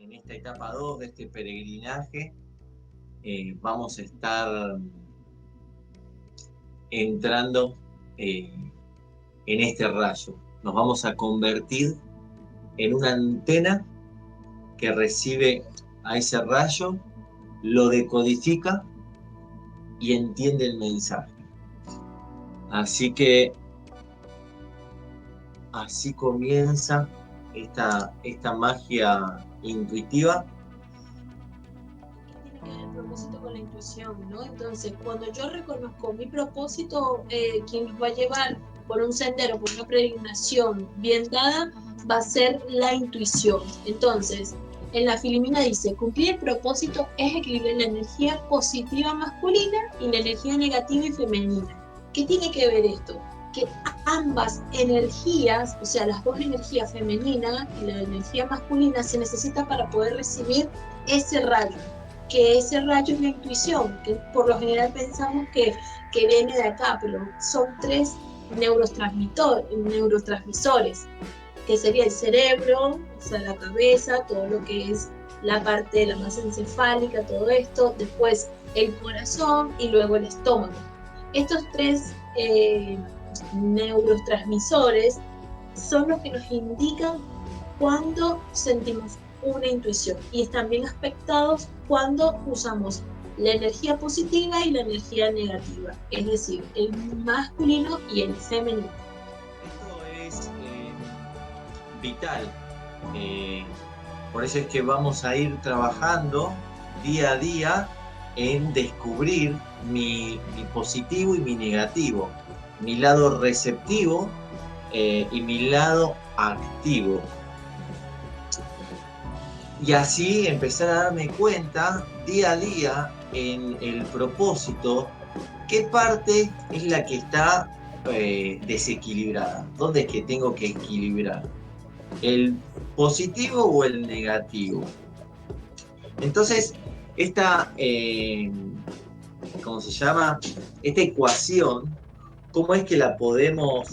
en esta etapa 2 de este peregrinaje, vamos a estar entrando en este rayo. Nos vamos a convertir en una antena que recibe a ese rayo, lo decodifica y entiende el mensaje. Así que así comienza esta magia intuitiva. ¿Qué tiene que ver el propósito con la intuición, ¿no? Entonces, cuando yo reconozco mi propósito, quien nos va a llevar por un sendero, por una peregrinación bien dada, va a ser la intuición. Entonces, en la Filimina dice, cumplir el propósito es equilibrar la energía positiva masculina y la energía negativa y femenina. ¿Qué tiene que ver esto? Que ambas energías, o sea, las dos energías femeninas y la energía masculina, se necesitan para poder recibir ese rayo, que ese rayo es la intuición, que por lo general pensamos que viene de acá, pero son tres neurotransmisores, que sería el cerebro, o sea, la cabeza, todo lo que es la parte de la masa encefálica, todo esto, después el corazón y luego el estómago. Estos tres neurotransmisores son los que nos indican cuando sentimos una intuición y están bien aspectados cuando usamos la energía positiva y la energía negativa, es decir, el masculino y el femenino. Esto es vital. Por eso es que vamos a ir trabajando día a día en descubrir mi positivo y mi negativo, mi lado receptivo y mi lado activo. Y así empezar a darme cuenta día a día en el propósito qué parte es la que está desequilibrada, dónde es que tengo que equilibrar, el positivo o el negativo. Entonces, ¿cómo se llama? Esta ecuación, ¿cómo es que la podemos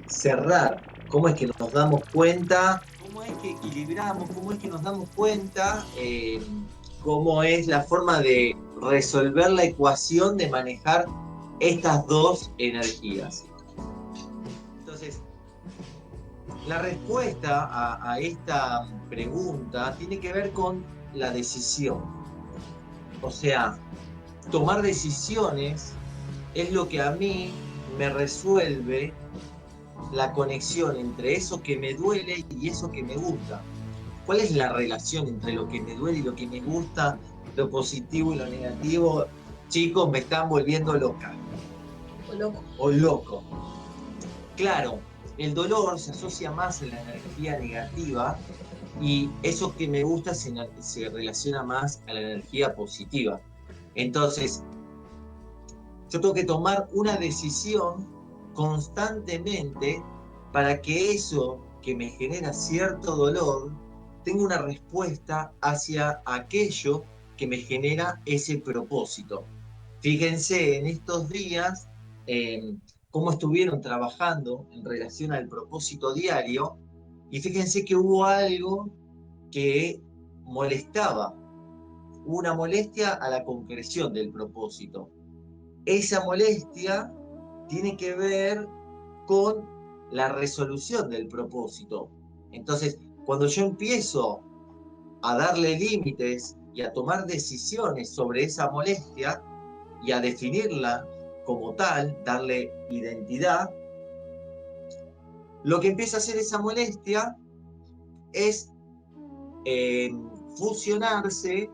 cerrar? ¿Cómo es que nos damos cuenta? ¿Cómo es que equilibramos? ¿Cómo es que nos damos cuenta? ¿Cómo es la forma de resolver la ecuación de manejar estas dos energías? Entonces, la respuesta a esta pregunta tiene que ver con la decisión. O sea, tomar decisiones es lo que a mí me resuelve la conexión entre eso que me duele y eso que me gusta. ¿Cuál es la relación entre lo que me duele y lo que me gusta, lo positivo y lo negativo? Chicos, me están volviendo loca. O loco. O loco. Claro, el dolor se asocia más a la energía negativa y eso que me gusta se relaciona más a la energía positiva. Entonces, yo tengo que tomar una decisión constantemente para que eso que me genera cierto dolor tenga una respuesta hacia aquello que me genera ese propósito. Fíjense en estos días cómo estuvieron trabajando en relación al propósito diario y fíjense que hubo algo que molestaba, hubo una molestia a la concreción del propósito. Esa molestia tiene que ver con la resolución del propósito. Entonces, cuando yo empiezo a darle límites y a tomar decisiones sobre esa molestia y a definirla como tal, darle identidad, lo que empieza a hacer esa molestia es fusionarse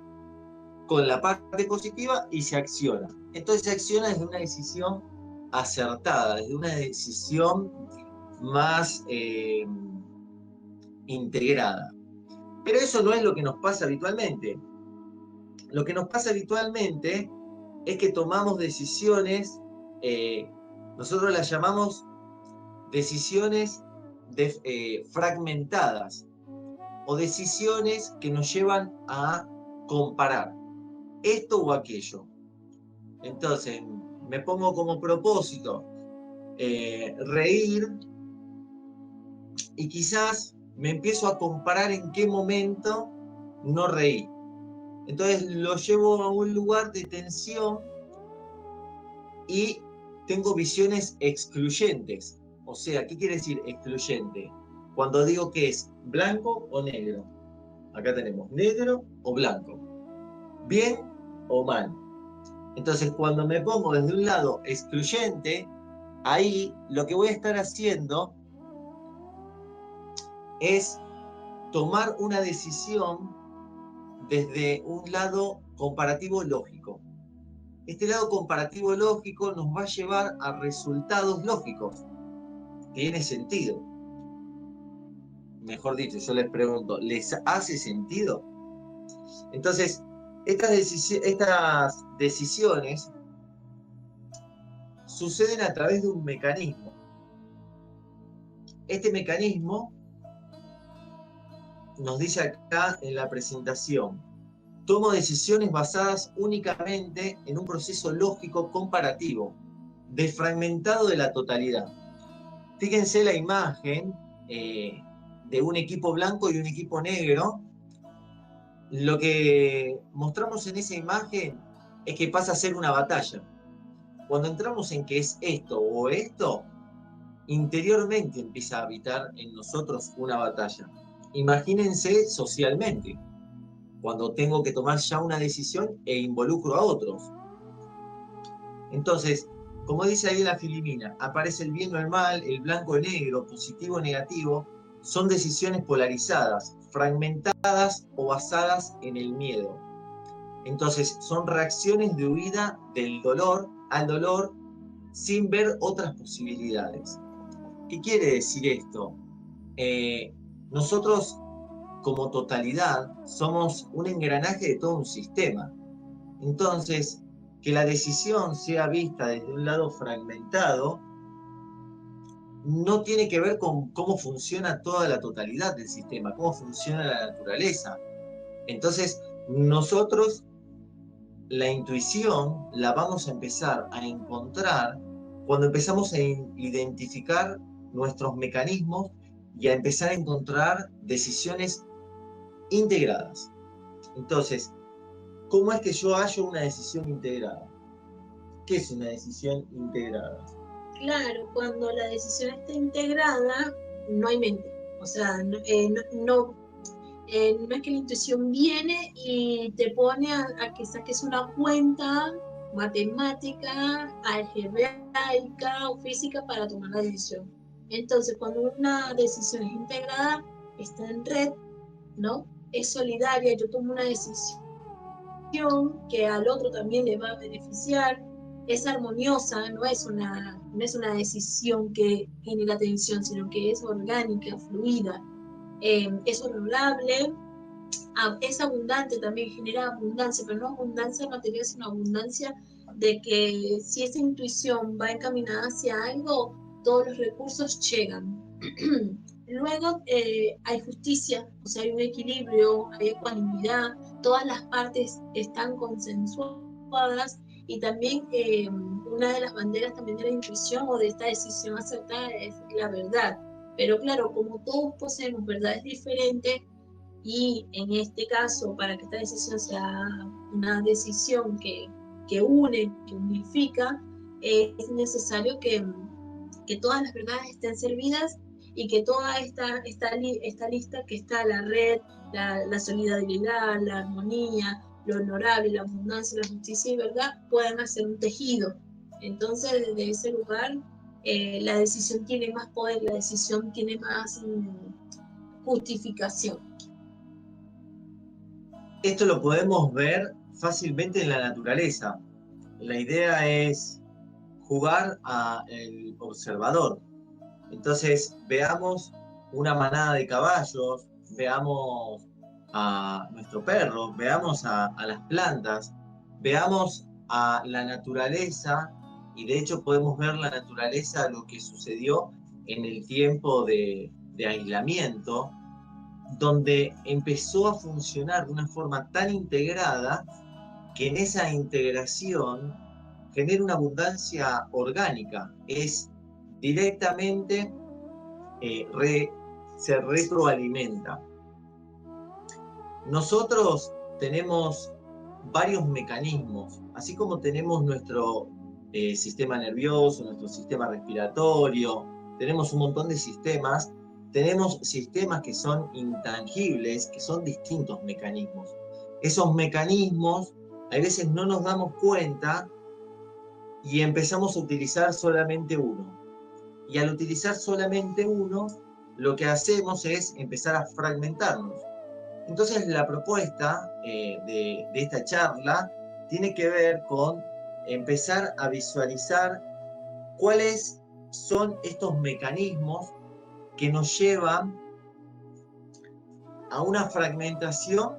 con la parte positiva y se acciona. Entonces se acciona desde una decisión acertada, desde una decisión más integrada. Pero eso no es lo que nos pasa habitualmente. Lo que nos pasa habitualmente es que tomamos decisiones, nosotros las llamamos decisiones fragmentadas o decisiones que nos llevan a comparar esto o aquello. Entonces, me pongo como propósito reír y quizás me empiezo a comparar en qué momento no reí. Entonces lo llevo a un lugar de tensión y tengo visiones excluyentes. O sea, ¿qué quiere decir excluyente? Cuando digo que es blanco o negro. Acá tenemos negro o blanco, bien o mal. Entonces, cuando me pongo desde un lado excluyente, ahí lo que voy a estar haciendo es tomar una decisión desde un lado comparativo lógico. Este lado comparativo lógico nos va a llevar a resultados lógicos. ¿Tiene sentido? Mejor dicho, yo les pregunto, ¿les hace sentido? Entonces, estas decisiones suceden a través de un mecanismo. Este mecanismo nos dice acá en la presentación: tomo decisiones basadas únicamente en un proceso lógico comparativo, desfragmentado de la totalidad. Fíjense la imagen de un equipo blanco y un equipo negro. Lo que mostramos en esa imagen es que pasa a ser una batalla. Cuando entramos en que es esto o esto, interiormente empieza a habitar en nosotros una batalla. Imagínense socialmente, cuando tengo que tomar ya una decisión e involucro a otros. Entonces, como dice ahí la Filipina, aparece el bien o el mal, el blanco o el negro, positivo o negativo, son decisiones polarizadas, fragmentadas o basadas en el miedo. Entonces, son reacciones de huida del dolor al dolor sin ver otras posibilidades. ¿Qué quiere decir esto? Nosotros, como totalidad, somos un engranaje de todo un sistema. Entonces, que la decisión sea vista desde un lado fragmentado no tiene que ver con cómo funciona toda la totalidad del sistema, cómo funciona la naturaleza. Entonces, nosotros la intuición la vamos a empezar a encontrar cuando empezamos a identificar nuestros mecanismos y a empezar a encontrar decisiones integradas. Entonces, ¿cómo es que yo hallo una decisión integrada? ¿Qué es una decisión integrada? Claro, cuando la decisión está integrada, no hay mente. O sea, no es que la intuición viene y te pone a que saques una cuenta matemática, algebraica o física para tomar la decisión. Entonces, cuando una decisión es integrada, está en red, ¿no? Es solidaria, yo tomo una decisión que al otro también le va a beneficiar, es armoniosa, no es una decisión que tiene la tensión, sino que es orgánica, fluida, es honorable, es abundante, también genera abundancia, pero no abundancia material, sino abundancia de que si esa intuición va encaminada hacia algo, todos los recursos llegan. Luego hay justicia, o sea, hay un equilibrio, hay ecuanimidad, todas las partes están consensuadas y también una de las banderas también de la intuición o de esta decisión acertada es la verdad. Pero claro, como todos poseemos verdades diferentes, y en este caso, para que esta decisión sea una decisión que une, que unifica, es necesario que todas las verdades estén servidas y que toda esta lista que está la red, la solidaridad, la armonía, lo honorable, la abundancia, la justicia y verdad puedan hacer un tejido. Entonces, desde ese lugar, la decisión tiene más poder, la decisión tiene más justificación. Esto lo podemos ver fácilmente en la naturaleza. La idea es jugar al observador. Entonces, veamos una manada de caballos, veamos a nuestro perro, veamos a las plantas, veamos a la naturaleza, y de hecho podemos ver la naturaleza, lo que sucedió en el tiempo de aislamiento, donde empezó a funcionar de una forma tan integrada que en esa integración genera una abundancia orgánica. Es directamente se retroalimenta. Nosotros tenemos varios mecanismos, así como tenemos nuestro sistema nervioso, nuestro sistema respiratorio, tenemos un montón de sistemas, tenemos sistemas que son intangibles, que son distintos mecanismos. Esos mecanismos, a veces no nos damos cuenta y empezamos a utilizar solamente uno. Y al utilizar solamente uno, lo que hacemos es empezar a fragmentarnos. Entonces la propuesta de esta charla tiene que ver con empezar a visualizar cuáles son estos mecanismos que nos llevan a una fragmentación,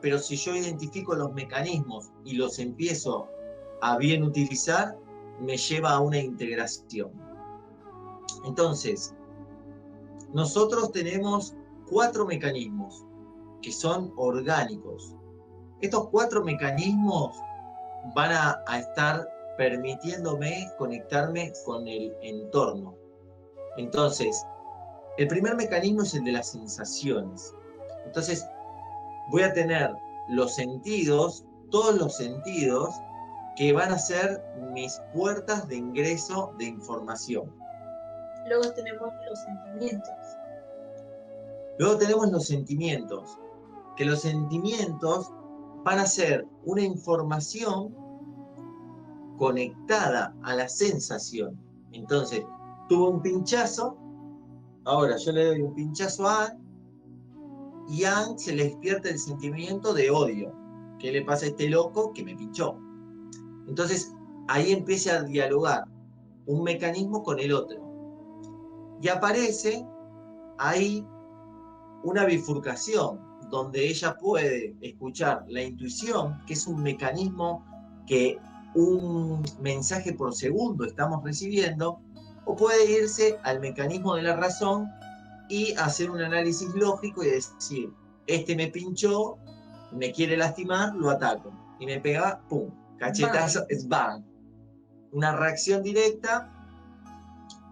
pero si yo identifico los mecanismos y los empiezo a bien utilizar, me lleva a una integración. Entonces, nosotros tenemos 4 mecanismos que son orgánicos. Estos 4 mecanismos van a estar permitiéndome conectarme con el entorno. Entonces, el primer mecanismo es el de las sensaciones. Entonces, voy a tener los sentidos, todos los sentidos, que van a ser mis puertas de ingreso de información. Luego tenemos los sentimientos. Luego tenemos los sentimientos, que los sentimientos van a ser una información conectada a la sensación. Entonces, tuvo un pinchazo, ahora yo le doy un pinchazo a Ann, y a Ann se le despierta el sentimiento de odio. ¿Qué le pasa a este loco que me pinchó? Entonces, ahí empieza a dialogar un mecanismo con el otro. Y aparece ahí una bifurcación, donde ella puede escuchar la intuición, que es un mecanismo que un mensaje por segundo estamos recibiendo, o puede irse al mecanismo de la razón y hacer un análisis lógico y decir, este me pinchó, me quiere lastimar, lo ataco. Y me pega, pum, cachetazo, es bang. Una reacción directa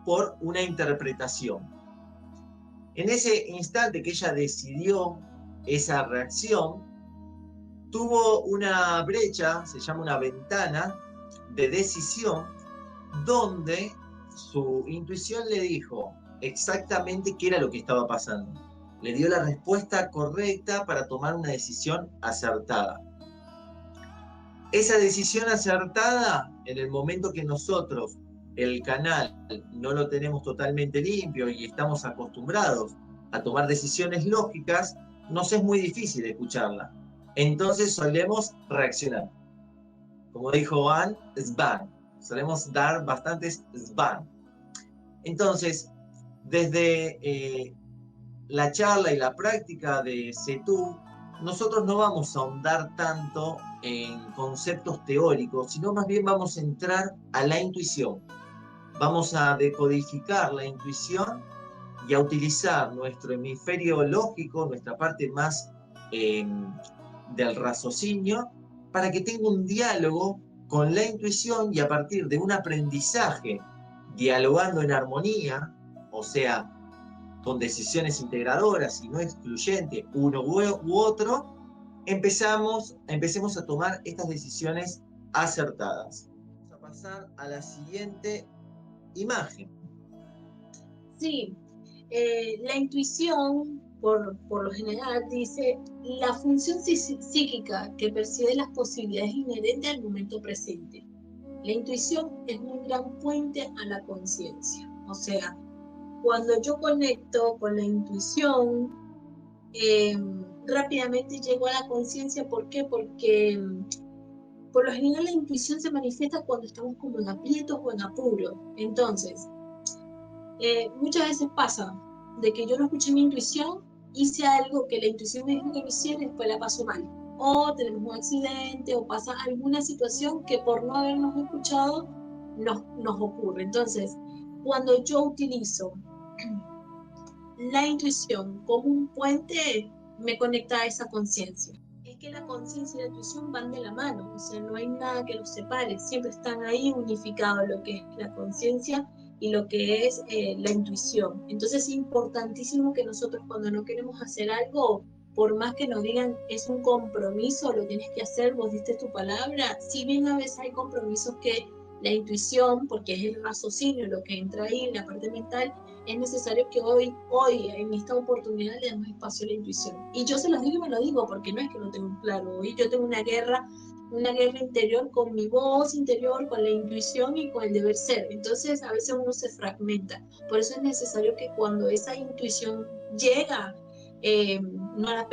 por una interpretación. En ese instante que ella decidió esa reacción, tuvo una brecha, se llama una ventana de decisión, donde su intuición le dijo exactamente qué era lo que estaba pasando. Le dio la respuesta correcta para tomar una decisión acertada. Esa decisión acertada, en el momento que nosotros el canal no lo tenemos totalmente limpio y estamos acostumbrados a tomar decisiones lógicas, nos es muy difícil escucharla. Entonces solemos reaccionar. Como dijo Ann, sban. Solemos dar bastantes sban. Entonces, desde la charla y la práctica de CETU, nosotros no vamos a ahondar tanto en conceptos teóricos, sino más bien vamos a entrar a la intuición. Vamos a decodificar la intuición y a utilizar nuestro hemisferio lógico, nuestra parte más del raciocinio, para que tenga un diálogo con la intuición y a partir de un aprendizaje dialogando en armonía, o sea, con decisiones integradoras y no excluyentes, uno u otro, empecemos a tomar estas decisiones acertadas. Vamos a pasar a la siguiente imagen. Sí, la intuición, por lo general, dice la función psíquica que percibe las posibilidades inherentes al momento presente. La intuición es un gran puente a la conciencia. O sea, cuando yo conecto con la intuición, rápidamente llego a la conciencia. ¿Por qué? Porque por lo general la intuición se manifiesta cuando estamos como en aprietos o en apuro. Entonces, muchas veces pasa de que yo no escuché mi intuición, hice algo que la intuición me dijo que no hiciera y después la paso mal. O tenemos un accidente o pasa alguna situación que por no habernos escuchado nos ocurre. Entonces, cuando yo utilizo la intuición como un puente, me conecta a esa conciencia. Es que la conciencia y la intuición van de la mano, o sea, no hay nada que los separe, siempre están ahí unificados lo que es la conciencia y lo que es la intuición. Entonces es importantísimo que nosotros cuando no queremos hacer algo, por más que nos digan es un compromiso, lo tienes que hacer, vos diste tu palabra, si bien a veces hay compromisos que la intuición, porque es el raciocinio lo que entra ahí, la parte mental, es necesario que hoy, en esta oportunidad, le demos espacio a la intuición. Y yo se los digo y me lo digo, porque no es que lo tengo claro. Hoy yo tengo una guerra interior con mi voz interior, con la intuición y con el deber ser. Entonces, a veces uno se fragmenta. Por eso es necesario que cuando esa intuición llega, no la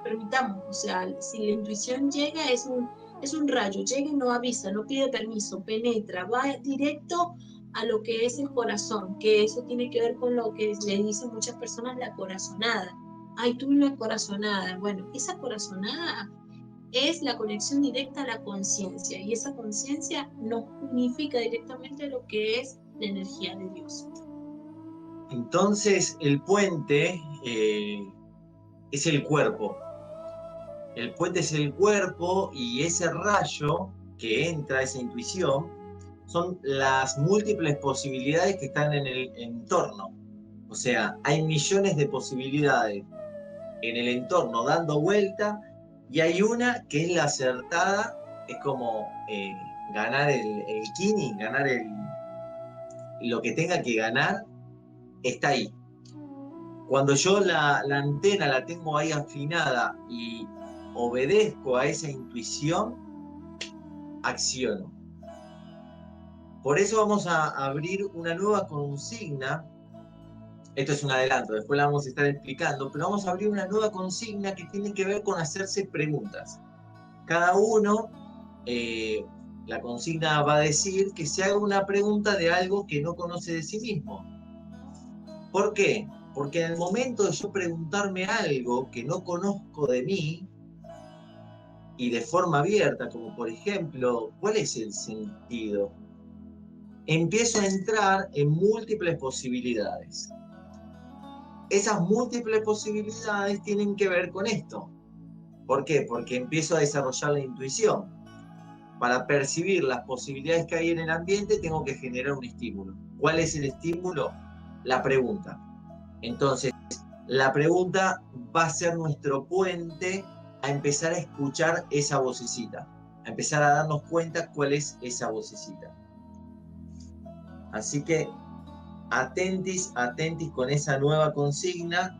permitamos. O sea, si la intuición llega, es un rayo, llega y no avisa, no pide permiso, penetra, va directo a lo que es el corazón, que eso tiene que ver con lo que le dicen muchas personas la corazonada. Ay, tuve una corazonada. Bueno, esa corazonada es la conexión directa a la conciencia y esa conciencia nos unifica directamente a lo que es la energía de Dios. Entonces, el puente es el cuerpo. El puente es el cuerpo y ese rayo que entra, esa intuición, son las múltiples posibilidades que están en el entorno. O sea, hay millones de posibilidades en el entorno dando vuelta y hay una que es la acertada, es como ganar el kini, ganar lo que tenga que ganar, está ahí. Cuando yo la antena la tengo ahí afinada y obedezco a esa intuición, acciono. Por eso vamos a abrir una nueva consigna. Esto es un adelanto, después la vamos a estar explicando, pero vamos a abrir una nueva consigna que tiene que ver con hacerse preguntas. Cada uno, la consigna va a decir que se haga una pregunta de algo que no conoce de sí mismo. ¿Por qué? Porque en el momento de yo preguntarme algo que no conozco de mí, y de forma abierta, como por ejemplo, ¿cuál es el sentido? Empiezo a entrar en múltiples posibilidades. Esas múltiples posibilidades tienen que ver con esto. ¿Por qué? Porque empiezo a desarrollar la intuición. Para percibir las posibilidades que hay en el ambiente, tengo que generar un estímulo. ¿Cuál es el estímulo? La pregunta. Entonces, la pregunta va a ser nuestro puente a empezar a escuchar esa vocecita, a empezar a darnos cuenta cuál es esa vocecita. Así que atentis con esa nueva consigna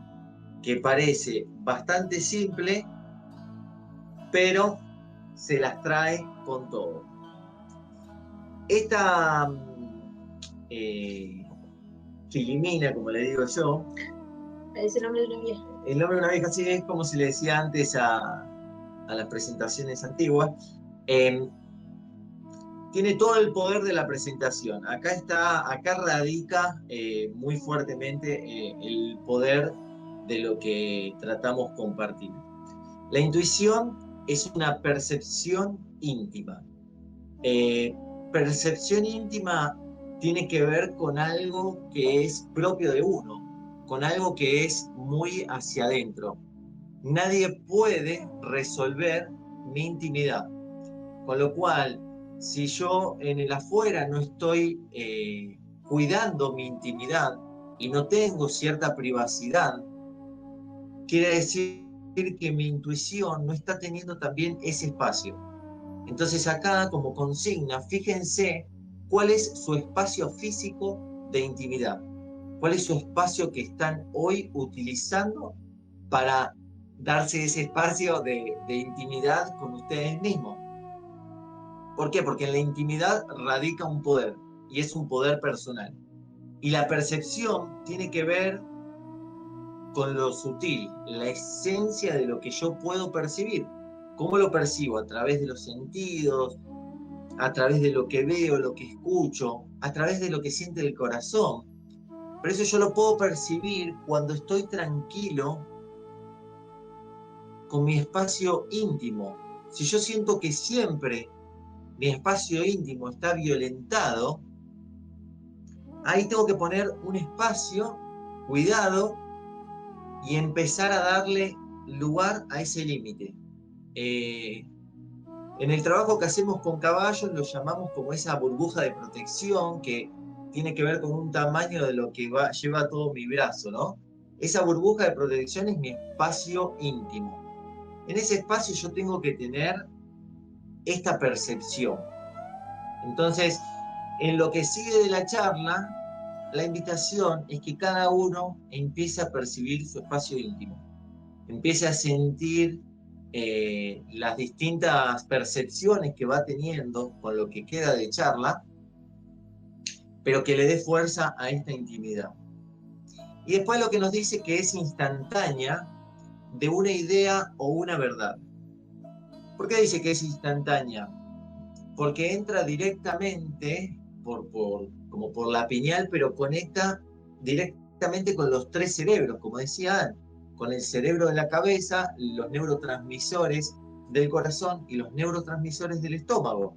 que parece bastante simple, pero se las trae con todo. Esta Filimina, como le digo yo, Es el nombre de una vieja. el nombre de una vieja, sí, es como se le decía antes a las presentaciones antiguas. Tiene todo el poder de la presentación. Acá radica muy fuertemente el poder de lo que tratamos compartir. La intuición es una percepción íntima. Percepción íntima tiene que ver con algo que es propio de uno, con algo que es muy hacia adentro. Nadie puede resolver mi intimidad. Con lo cual, si yo en el afuera no estoy cuidando mi intimidad y no tengo cierta privacidad, quiere decir que mi intuición no está teniendo también ese espacio. Entonces acá, como consigna, fíjense cuál es su espacio físico de intimidad, cuál es su espacio que están hoy utilizando para darse ese espacio de intimidad con ustedes mismos. ¿Por qué? Porque en la intimidad radica un poder, y es un poder personal. Y la percepción tiene que ver con lo sutil, la esencia de lo que yo puedo percibir. ¿Cómo lo percibo? A través de los sentidos, a través de lo que veo, lo que escucho, a través de lo que siente el corazón. Por eso yo lo puedo percibir cuando estoy tranquilo con mi espacio íntimo. Si yo siento que siempre mi espacio íntimo está violentado, ahí tengo que poner un espacio, cuidado, y empezar a darle lugar a ese límite. En el trabajo que hacemos con caballos lo llamamos como esa burbuja de protección que tiene que ver con un tamaño de lo que lleva todo mi brazo, ¿no? Esa burbuja de protección es mi espacio íntimo. En ese espacio yo tengo que tener esta percepción. Entonces, en lo que sigue de la charla, la invitación es que cada uno empiece a percibir su espacio íntimo, empiece a sentir las distintas percepciones que va teniendo con lo que queda de charla, pero que le dé fuerza a esta intimidad. Y después lo que nos dice que es instantánea de una idea o una verdad. ¿Por qué dice que es instantánea? Porque entra directamente como por la pineal, pero conecta directamente con los tres cerebros, como decía Anne, con el cerebro de la cabeza, los neurotransmisores del corazón y los neurotransmisores del estómago.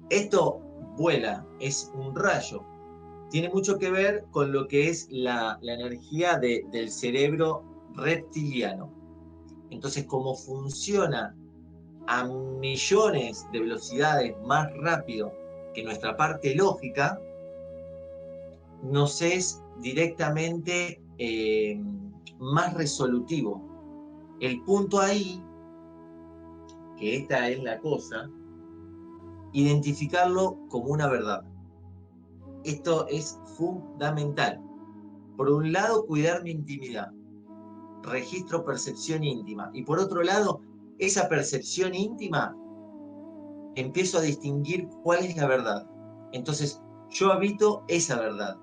Esto vuela, es un rayo. Tiene mucho que ver con lo que es la energía del cerebro reptiliano. Entonces, como funciona a millones de velocidades más rápido que nuestra parte lógica, nos es directamente más resolutivo. El punto ahí, que esta es la cosa, identificarlo como una verdad. Esto es fundamental. Por un lado, cuidar mi intimidad, registro percepción íntima, y por otro lado, esa percepción íntima, empiezo a distinguir cuál es la verdad. Entonces, yo habito esa verdad.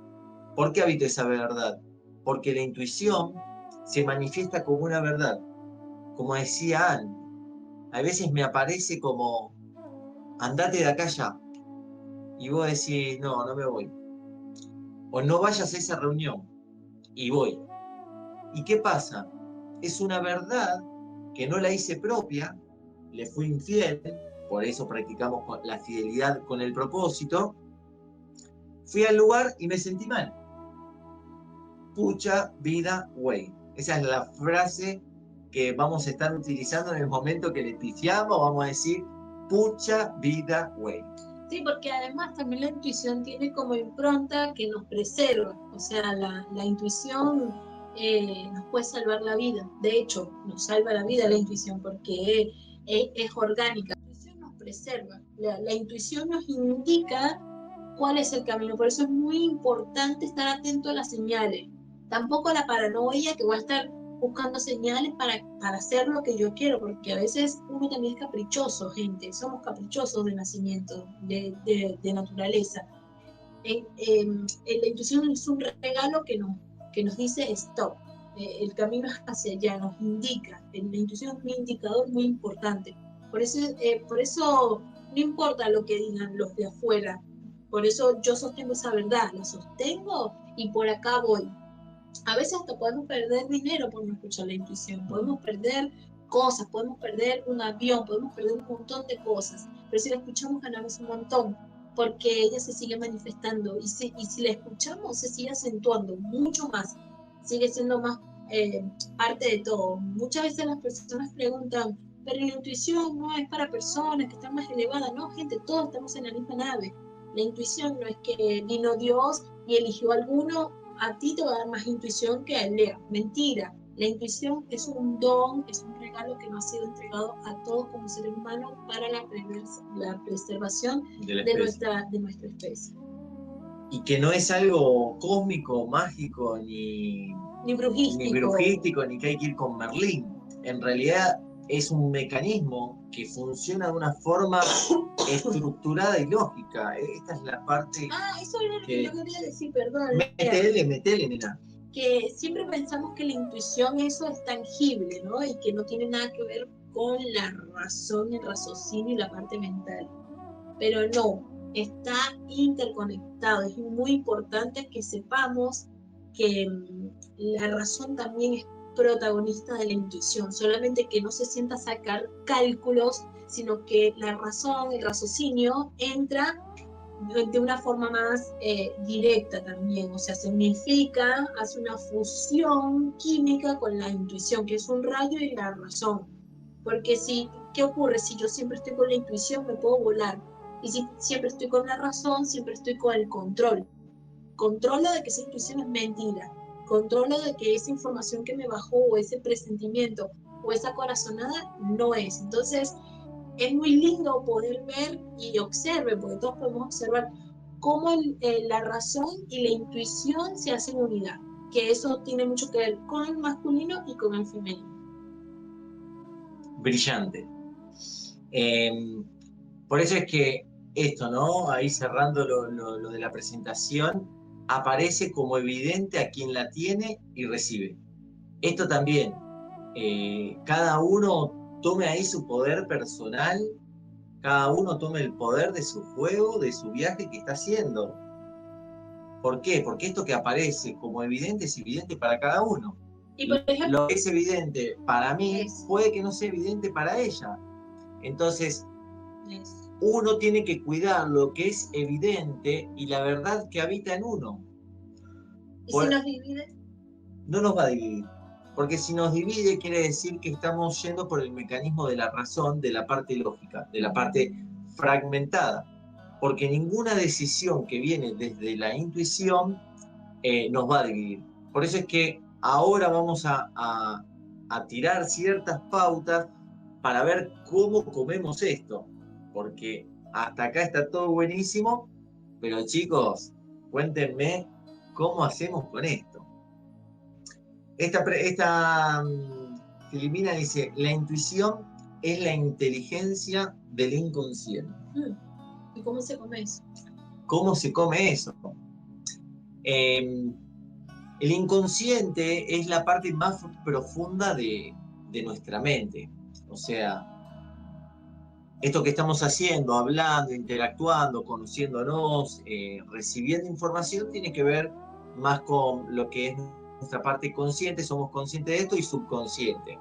¿Por qué habito esa verdad? Porque la intuición se manifiesta como una verdad. Como decía Anne, a veces me aparece como, andate de acá ya. Y vos decís, no, no me voy. O no vayas a esa reunión. Y voy. ¿Y qué pasa? Es una verdad que no la hice propia, le fui infiel, por eso practicamos la fidelidad con el propósito. Fui al lugar y me sentí mal. Pucha vida, güey. Esa es la frase que vamos a estar utilizando en el momento que le pifiamos. Vamos a decir, pucha vida, güey. Sí, porque además también la intuición tiene como impronta que nos preserva. O sea, la intuición nos puede salvar la vida. De hecho, nos salva la vida la intuición porque es orgánica. La intuición nos preserva. La intuición nos indica cuál es el camino. Por eso es muy importante estar atento a las señales. Tampoco a la paranoia que voy a estar buscando señales para hacer lo que yo quiero, porque a veces uno también es caprichoso, gente. Somos caprichosos de nacimiento, de naturaleza. La intuición es un regalo que nos dice stop. El camino es hacia allá, nos indica. La intuición es un indicador muy importante. Por eso no importa lo que digan los de afuera. Por eso yo sostengo esa verdad, la sostengo y por acá voy. A veces hasta podemos perder dinero por no escuchar la intuición, podemos perder cosas, podemos perder un avión, podemos perder un montón de cosas, pero si la escuchamos ganamos un montón, porque ella se sigue manifestando y si la escuchamos se sigue acentuando mucho más, sigue siendo más parte de todo. Muchas veces las personas preguntan, pero la intuición no es para personas que están más elevadas. No, gente, todos estamos en la misma nave. La intuición no es que vino Dios y eligió a alguno, a ti te va a dar más intuición que a Lea. Mentira. La intuición es un don, es un regalo que nos ha sido entregado a todos como seres humanos para la preservación de nuestra especie. Y que no es algo cósmico, mágico, ni brujístico, ni que hay que ir con Merlín. En realidad es un mecanismo que funciona de una forma estructurada y lógica. Esta es la parte... eso era lo que yo quería decir, perdón. Metele, nena. Que siempre pensamos que la intuición eso es tangible, ¿no? Y que no tiene nada que ver con la razón, el raciocinio y la parte mental. Pero no, está interconectado. Es muy importante que sepamos que la razón también es protagonista de la intuición, solamente que no se sienta a sacar cálculos, sino que la razón, el raciocinio entra de una forma más directa también, o sea, se unifica, hace una fusión química con la intuición, que es un rayo y la razón. Porque ¿qué ocurre? Si yo siempre estoy con la intuición, me puedo volar. Y si siempre estoy con la razón, siempre estoy con el control. Controlo de que esa intuición es mentira. Controlo de que esa información que me bajó o ese presentimiento o esa corazonada no es. Entonces, es muy lindo poder ver y observe, porque todos podemos observar cómo la razón y la intuición se hacen unidad, que eso tiene mucho que ver con el masculino y con el femenino. Brillante. Por eso es que esto, ¿no? Ahí cerrando lo de la presentación, aparece como evidente a quien la tiene y recibe. Esto también, cada uno tome ahí su poder personal, cada uno tome el poder de su juego, de su viaje que está haciendo. ¿Por qué? Porque esto que aparece como evidente es evidente para cada uno. Y por ejemplo, lo que es evidente para mí puede que no sea evidente para ella. Entonces, uno tiene que cuidar lo que es evidente y la verdad que habita en uno. ¿Y si nos divide? No nos va a dividir. Porque si nos divide quiere decir que estamos yendo por el mecanismo de la razón, de la parte lógica, de la parte fragmentada. Porque ninguna decisión que viene desde la intuición nos va a dividir. Por eso es que ahora vamos a tirar ciertas pautas para ver cómo comemos esto. Porque hasta acá está todo buenísimo, pero chicos, cuéntenme cómo hacemos con esto. Esta Filipina dice, la intuición es la inteligencia del inconsciente. ¿Y cómo se come eso? ¿Cómo se come eso? El inconsciente es la parte más profunda de nuestra mente. O sea, esto que estamos haciendo, hablando, interactuando, conociéndonos, recibiendo información, tiene que ver más con lo que es nuestra parte consciente, somos conscientes de esto, y subconsciente.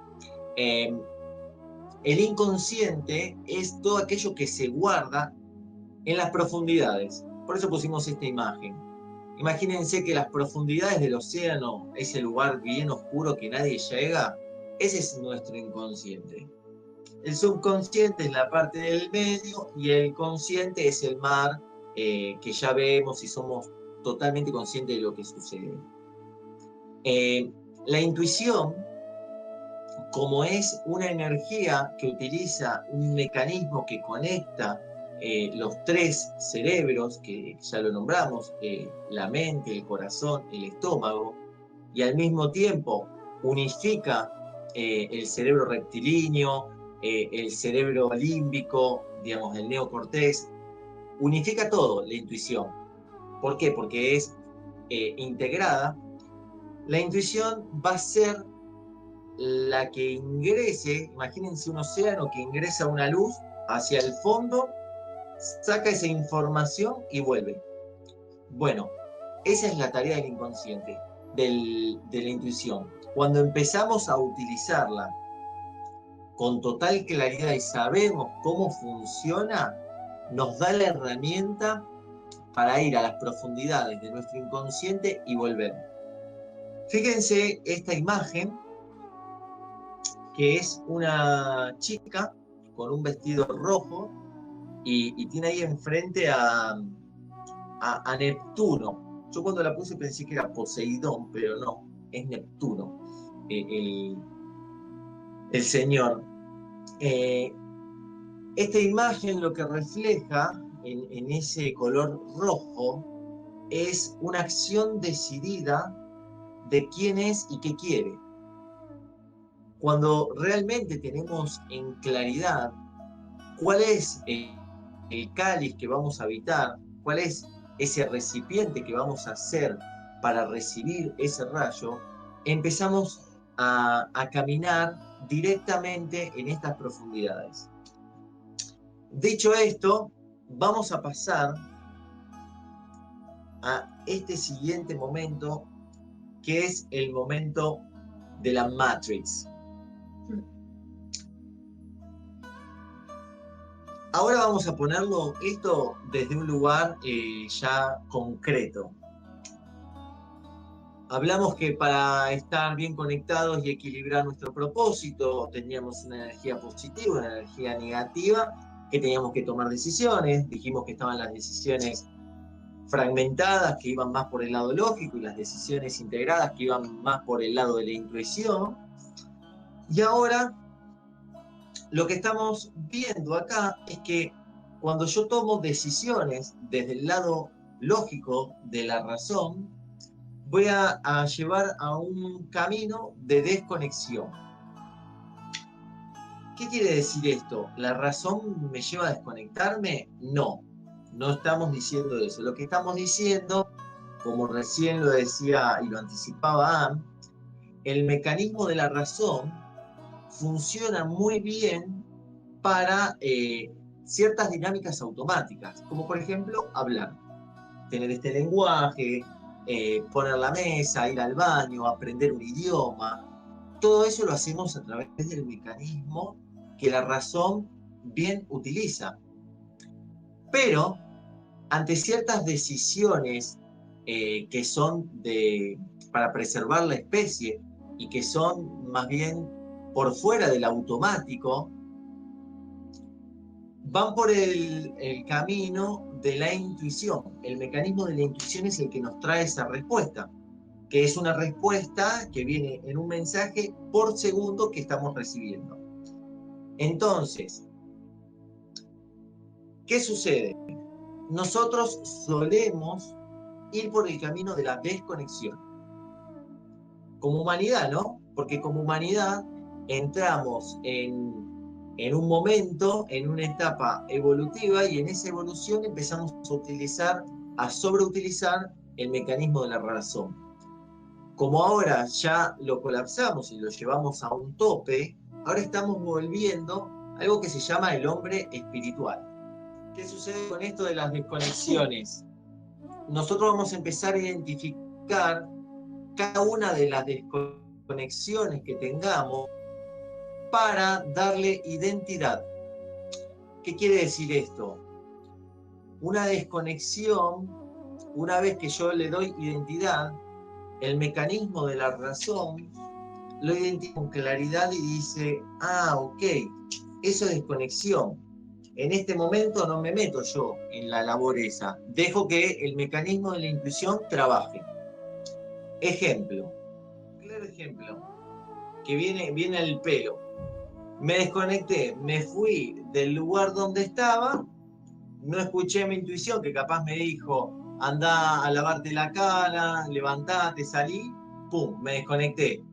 El inconsciente es todo aquello que se guarda en las profundidades. Por eso pusimos esta imagen. Imagínense que las profundidades del océano, ese lugar bien oscuro que nadie llega, ese es nuestro inconsciente. El subconsciente es la parte del medio y el consciente es el mar, que ya vemos y somos totalmente conscientes de lo que sucede. La intuición, como es una energía que utiliza un mecanismo que conecta los tres cerebros, que ya lo nombramos, la mente, el corazón, el estómago, y al mismo tiempo unifica el cerebro rectilíneo, el cerebro límbico, digamos, el neocortés, unifica todo, la intuición. ¿Por qué? Porque es integrada. La intuición va a ser la que ingrese, imagínense un océano que ingresa una luz hacia el fondo, saca esa información y vuelve. Bueno, esa es la tarea del inconsciente, de la intuición. Cuando empezamos a utilizarla con total claridad y sabemos cómo funciona, nos da la herramienta para ir a las profundidades de nuestro inconsciente y volver. Fíjense esta imagen, que es una chica con un vestido rojo y tiene ahí enfrente a Neptuno. Yo cuando la puse pensé que era Poseidón, pero no, es Neptuno, el señor. Esta imagen lo que refleja en ese color rojo es una acción decidida de quién es y qué quiere. Cuando realmente tenemos en claridad cuál es el cáliz que vamos a habitar, cuál es ese recipiente que vamos a hacer para recibir ese rayo, empezamos a caminar directamente en estas profundidades. Dicho esto, vamos a pasar a este siguiente momento, que es el momento de la Matrix. Ahora vamos a ponerlo esto desde un lugar ya concreto. Hablamos que para estar bien conectados y equilibrar nuestro propósito, teníamos una energía positiva, una energía negativa, que teníamos que tomar decisiones, dijimos que estaban las decisiones fragmentadas que iban más por el lado lógico y las decisiones integradas que iban más por el lado de la intuición. Y ahora lo que estamos viendo acá es que cuando yo tomo decisiones desde el lado lógico de la razón, voy a llevar a un camino de desconexión. ¿Qué quiere decir esto? ¿La razón me lleva a desconectarme? No, no estamos diciendo eso. Lo que estamos diciendo, como recién lo decía y lo anticipaba Anne, el mecanismo de la razón funciona muy bien para ciertas dinámicas automáticas, como por ejemplo hablar, tener este lenguaje, poner la mesa, ir al baño, aprender un idioma. Todo eso lo hacemos a través del mecanismo que la razón bien utiliza. Pero ante ciertas decisiones que son para preservar la especie y que son más bien por fuera del automático, van por el camino de la intuición. El mecanismo de la intuición es el que nos trae esa respuesta, que es una respuesta que viene en un mensaje por segundo que estamos recibiendo. Entonces, ¿qué sucede? Nosotros solemos ir por el camino de la desconexión. Como humanidad, ¿no? Porque como humanidad entramos en un momento, en una etapa evolutiva, y en esa evolución empezamos a sobreutilizar el mecanismo de la razón. Como ahora ya lo colapsamos y lo llevamos a un tope, ahora estamos volviendo a algo que se llama el hombre espiritual. ¿Qué sucede con esto de las desconexiones? Nosotros vamos a empezar a identificar cada una de las desconexiones que tengamos para darle identidad. ¿Qué quiere decir esto? Una desconexión, una vez que yo le doy identidad, el mecanismo de la razón lo identifica con claridad y dice, ok, eso es desconexión. En este momento no me meto yo en la labor esa, dejo que el mecanismo de la intuición trabaje. Ejemplo, claro ejemplo, que viene al pelo. Me desconecté, me fui del lugar donde estaba, no escuché mi intuición que capaz me dijo, anda a lavarte la cara, levantate, salí, pum, me desconecté.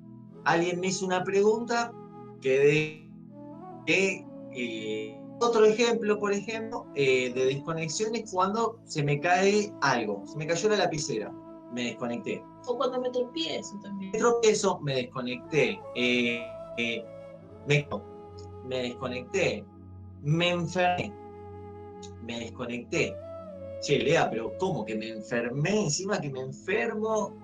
Alguien me hizo una pregunta, quedé. Otro ejemplo, por ejemplo, de desconexión es cuando se me cae algo, se me cayó la lapicera, me desconecté. O cuando me tropiezo también. Me tropiezo, me desconecté. Me, me desconecté. Me enfermé, me desconecté. Che, Lea, pero ¿cómo que me enfermé? Encima que me enfermo,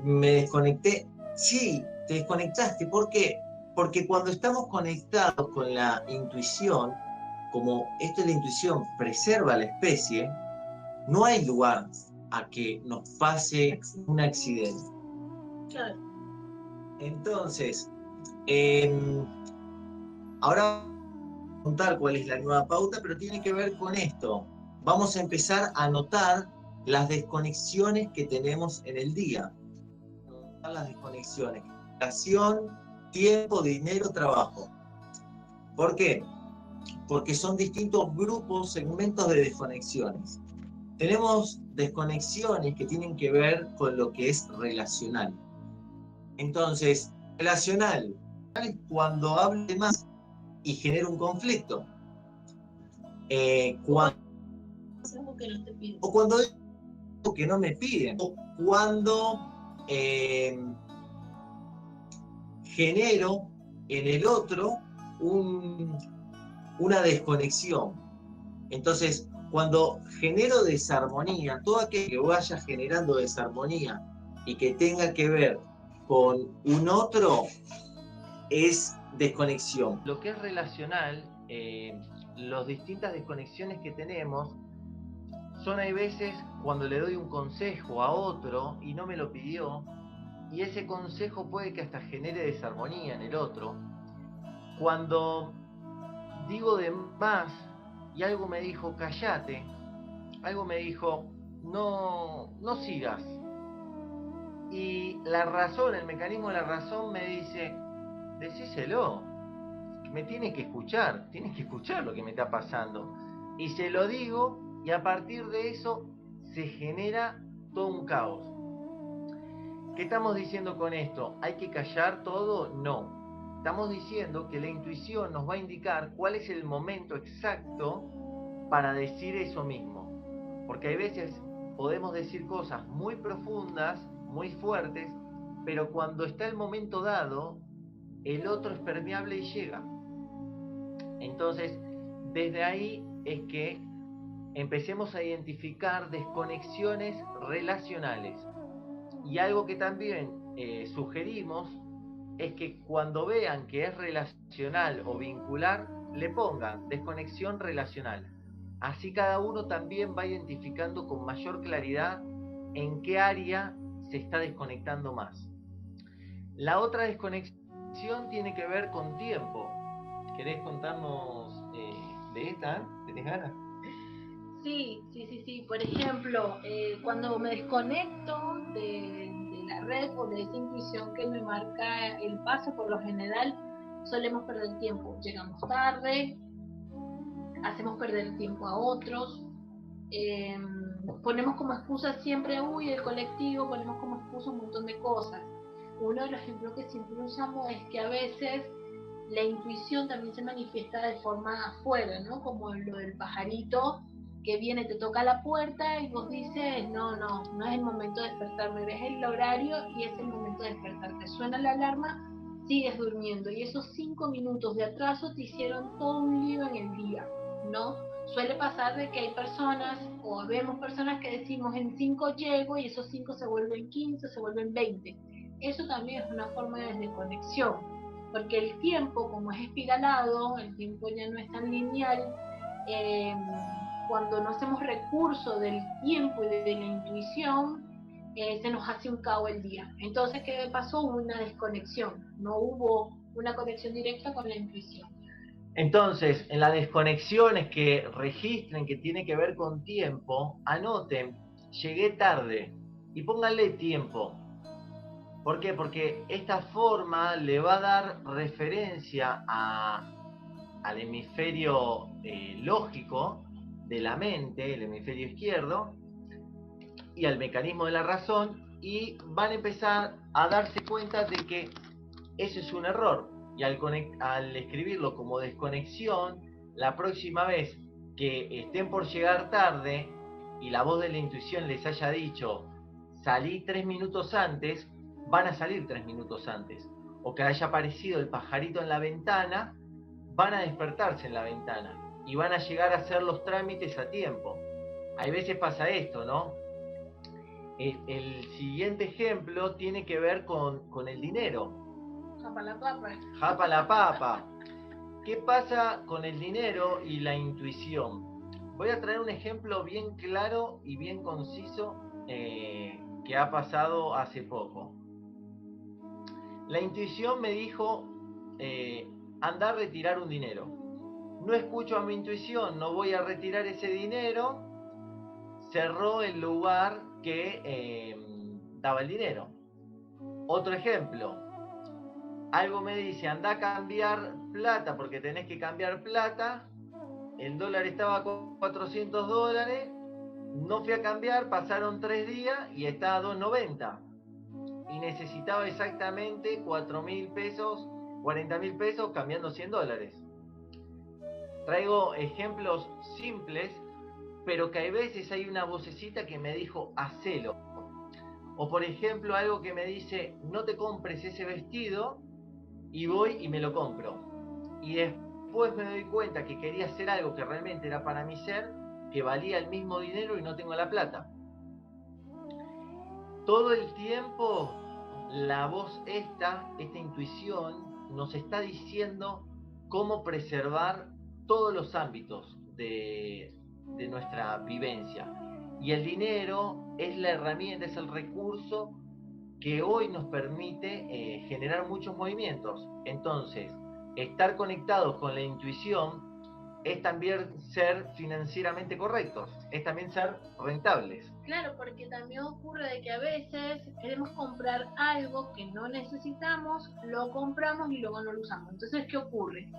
me desconecté. Sí, te desconectaste. ¿Por qué? Porque cuando estamos conectados con la intuición, como esto de la intuición preserva a la especie, no hay lugar a que nos pase un accidente. Claro. Entonces, ahora vamos a contar cuál es la nueva pauta, pero tiene que ver con esto. Vamos a empezar a notar las desconexiones que tenemos en el día. Notar las desconexiones. Relación, tiempo, dinero, trabajo. ¿Por qué? Porque son distintos grupos, segmentos de desconexiones. Tenemos desconexiones que tienen que ver con lo que es relacional. Entonces, relacional es cuando hable más y genera un conflicto. O cuando digo que no me piden. O cuando genero en el otro una desconexión. Entonces, cuando genero desarmonía, todo aquello que vaya generando desarmonía y que tenga que ver con un otro es desconexión. Lo que es relacional, las distintas desconexiones que tenemos son, hay veces, cuando le doy un consejo a otro y no me lo pidió, y ese consejo puede que hasta genere desarmonía en el otro. Cuando digo de más y algo me dijo, cállate, algo me dijo, no sigas. Y la razón, el mecanismo de la razón me dice, decíselo, me tiene que escuchar lo que me está pasando. Y se lo digo, y a partir de eso se genera todo un caos. ¿Qué estamos diciendo con esto? ¿Hay que callar todo? No. Estamos diciendo que la intuición nos va a indicar cuál es el momento exacto para decir eso mismo. Porque hay veces podemos decir cosas muy profundas, muy fuertes, pero cuando está el momento dado, el otro es permeable y llega. Entonces, desde ahí es que empecemos a identificar desconexiones relacionales. Y algo que también sugerimos es que cuando vean que es relacional o vincular, le pongan desconexión relacional. Así cada uno también va identificando con mayor claridad en qué área se está desconectando más. La otra desconexión tiene que ver con tiempo. ¿Querés contarnos de esta? ¿Tenés ganas? Sí. Por ejemplo, cuando me desconecto de la red o de esa intuición que me marca el paso, por lo general solemos perder tiempo. Llegamos tarde, hacemos perder tiempo a otros, eh, ponemos como excusa siempre, el colectivo, ponemos como excusa un montón de cosas. Uno de los ejemplos que siempre usamos es que a veces la intuición también se manifiesta de forma afuera, ¿no? Como lo del pajarito que viene, te toca la puerta y vos dices, no es el momento de despertarme, ves el horario y es el momento de despertarte. Suena la alarma, sigues durmiendo y esos 5 minutos de atraso te hicieron todo un lío en el día, ¿no? Suele pasar de que hay personas o vemos personas que decimos en 5 llego y esos 5 se vuelven 15, se vuelven 20. Eso también es una forma de desconexión, porque el tiempo, como es espiralado, el tiempo ya no es tan lineal, cuando no hacemos recurso del tiempo y de la intuición, se nos hace un caos el día. Entonces, ¿qué pasó? Una desconexión, no hubo una conexión directa con la intuición. Entonces, en las desconexiones que registren que tiene que ver con tiempo, anoten, llegué tarde y pónganle tiempo. ¿Por qué? Porque esta forma le va a dar referencia al hemisferio lógico de la mente, el hemisferio izquierdo, y al mecanismo de la razón, y van a empezar a darse cuenta de que eso es un error. Y al escribirlo como desconexión, la próxima vez que estén por llegar tarde y la voz de la intuición les haya dicho salí 3 minutos antes, van a salir 3 minutos antes. O que haya aparecido el pajarito en la ventana, van a despertarse en la ventana y van a llegar a hacer los trámites a tiempo. Hay veces pasa esto, ¿no? El siguiente ejemplo tiene que ver con el dinero. Japa la papa. Japa la papa. ¿Qué pasa con el dinero y la intuición? Voy a traer un ejemplo bien claro y bien conciso que ha pasado hace poco. La intuición me dijo, anda a retirar un dinero. No escucho a mi intuición, no voy a retirar ese dinero. Cerró el lugar que daba el dinero. Otro ejemplo, algo me dice, anda a cambiar plata porque tenés que cambiar plata. El dólar estaba con $400, no fui a cambiar, pasaron 3 días y estaba a 2.90. Y necesitaba exactamente 4.000 pesos, 40.000 pesos cambiando $100. Traigo ejemplos simples, pero que a veces hay una vocecita que me dijo, hacelo. O por ejemplo, algo que me dice, no te compres ese vestido, y voy y me lo compro. Y después me doy cuenta que quería hacer algo que realmente era para mi ser, que valía el mismo dinero y no tengo la plata. Todo el tiempo la voz esta intuición, nos está diciendo cómo preservar todos los ámbitos de nuestra vivencia. Y el dinero es la herramienta, es el recurso que hoy nos permite generar muchos movimientos. Entonces, estar conectados con la intuición es también ser financieramente correctos, es también ser rentables. Claro, porque también ocurre de que a veces queremos comprar algo que no necesitamos, lo compramos y luego no lo usamos. Entonces, ¿qué ocurre?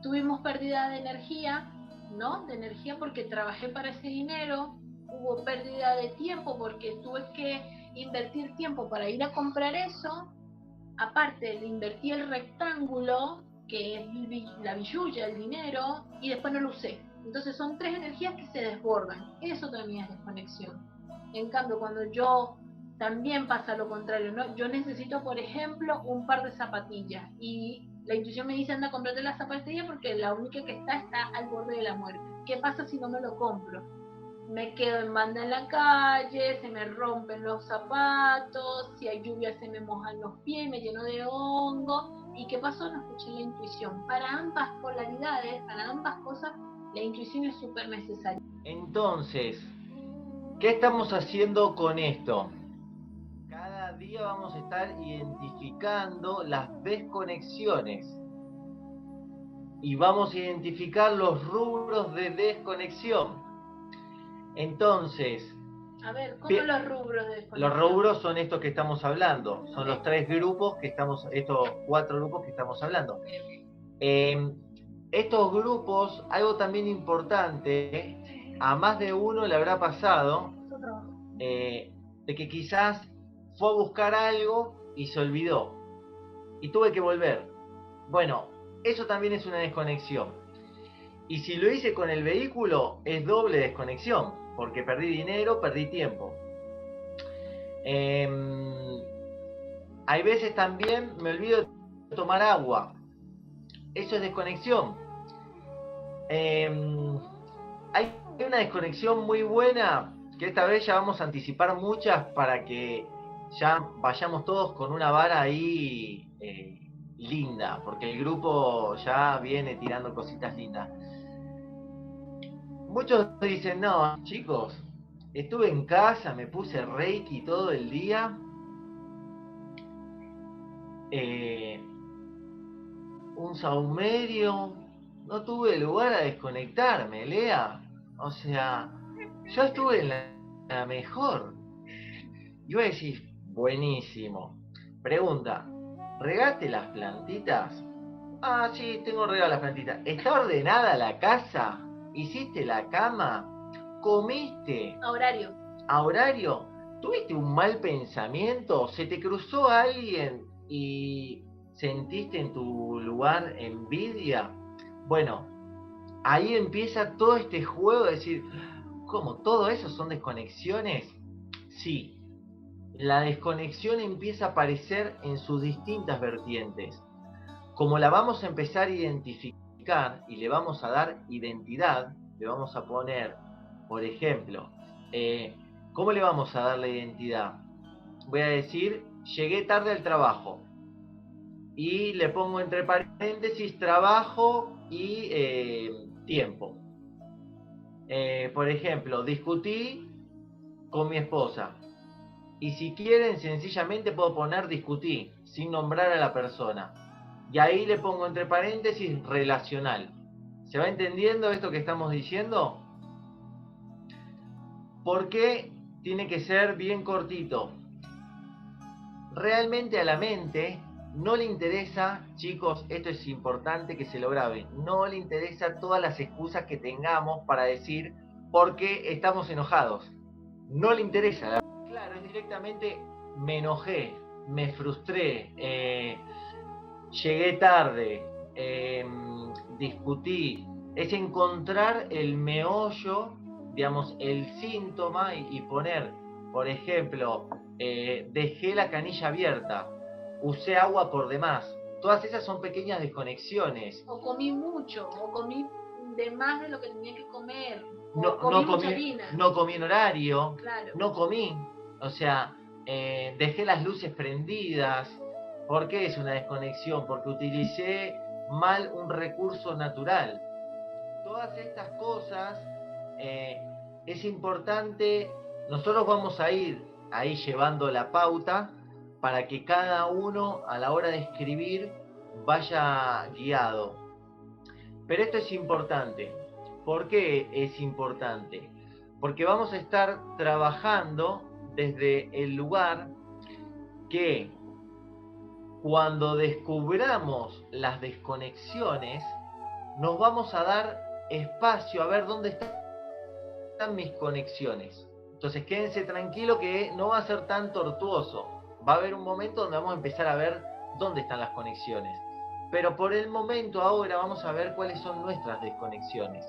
Tuvimos pérdida de energía, ¿no? De energía porque trabajé para ese dinero, hubo pérdida de tiempo porque tuve que invertir tiempo para ir a comprar eso, aparte de invertir el rectángulo, que es la billulla, el dinero, y después no lo usé. Entonces son tres energías que se desbordan. Eso también es desconexión. En cambio, cuando yo también pasa lo contrario, ¿no? Yo necesito, por ejemplo, un par de zapatillas y la intuición me dice anda a comprarte las zapatillas porque la única que está al borde de la muerte. ¿Qué pasa si no me lo compro? Me quedo en banda en la calle, se me rompen los zapatos, si hay lluvia se me mojan los pies, me lleno de hongo. ¿Y qué pasó? No escuché la intuición. Para ambas polaridades, para ambas cosas, la intuición es súper necesaria. Entonces, ¿qué estamos haciendo con esto? Cada día vamos a estar identificando las desconexiones y vamos a identificar los rubros de desconexión. Entonces, a ver, ¿cómo los rubros de desconexión? Los rubros son estos que estamos hablando, son los tres grupos que estamos, estos 4 grupos que estamos hablando. Estos grupos, algo también importante, a más de uno le habrá pasado, de que quizás fue a buscar algo y se olvidó, y tuve que volver. Bueno, eso también es una desconexión. Y si lo hice con el vehículo, es doble desconexión, porque perdí dinero, perdí tiempo. Hay veces también me olvido de tomar agua. Eso es desconexión. Hay una desconexión muy buena, que esta vez ya vamos a anticipar muchas para que ya vayamos todos con una vara ahí linda, porque el grupo ya viene tirando cositas lindas. Muchos dicen, no, chicos, estuve en casa, me puse Reiki todo el día. Un saumerio, no tuve lugar a desconectarme, Lea. O sea, yo estuve en la mejor. Y voy a decir, buenísimo. Pregunta, ¿regaste las plantitas? Ah, sí, tengo regadas las plantitas. ¿Está ordenada la casa? ¿Hiciste la cama? ¿Comiste? A horario. ¿A horario? ¿Tuviste un mal pensamiento? ¿Se te cruzó alguien y sentiste en tu lugar envidia? Bueno, ahí empieza todo este juego de decir, ¿cómo? ¿Todo eso son desconexiones? Sí, la desconexión empieza a aparecer en sus distintas vertientes. Como la vamos a empezar a identificar y le vamos a dar identidad, le vamos a poner, por ejemplo, ¿cómo le vamos a dar la identidad? Voy a decir, llegué tarde al trabajo. Y le pongo entre paréntesis trabajo y tiempo. Por ejemplo, discutí con mi esposa. Y si quieren, sencillamente puedo poner discutí, sin nombrar a la persona. Y ahí le pongo entre paréntesis relacional. ¿Se va entendiendo esto que estamos diciendo? ¿Por qué tiene que ser bien cortito? Realmente a la mente no le interesa, chicos, esto es importante que se lo graben, no le interesa todas las excusas que tengamos para decir por qué estamos enojados. No le interesa. Claro, es directamente me enojé, me frustré, llegué tarde, discutí. Es encontrar el meollo, digamos, el síntoma y poner, por ejemplo, dejé la canilla abierta, usé agua por demás. Todas esas son pequeñas desconexiones. O comí mucho, o comí de más de lo que tenía que comer. No comí en horario, claro. No comí. O sea, dejé las luces prendidas. ¿Por qué es una desconexión? Porque utilicé mal un recurso natural. Todas estas cosas es importante. Nosotros vamos a ir ahí llevando la pauta para que cada uno a la hora de escribir vaya guiado. Pero esto es importante. ¿Por qué es importante? Porque vamos a estar trabajando desde el lugar que cuando descubramos las desconexiones, nos vamos a dar espacio a ver dónde están mis conexiones. Entonces quédense tranquilos que no va a ser tan tortuoso. Va a haber un momento donde vamos a empezar a ver dónde están las conexiones. Pero por el momento ahora vamos a ver cuáles son nuestras desconexiones.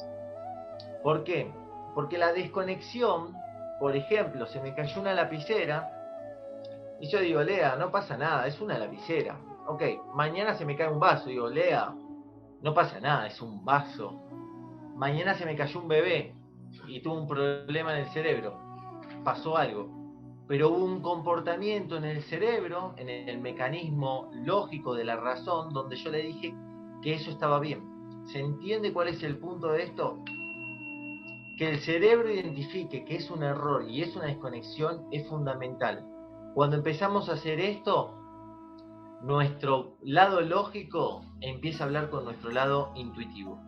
¿Por qué? Porque la desconexión, por ejemplo, se me cayó una lapicera y yo digo, Lea, no pasa nada, es una lapicera. Ok, mañana se me cae un vaso, digo, Lea, no pasa nada, es un vaso. Mañana se me cayó un bebé y tuvo un problema en el cerebro, pasó algo. Pero hubo un comportamiento en el cerebro, en el mecanismo lógico de la razón, donde yo le dije que eso estaba bien. ¿Se entiende cuál es el punto de esto? Que el cerebro identifique que es un error y es una desconexión es fundamental. Cuando empezamos a hacer esto, nuestro lado lógico empieza a hablar con nuestro lado intuitivo.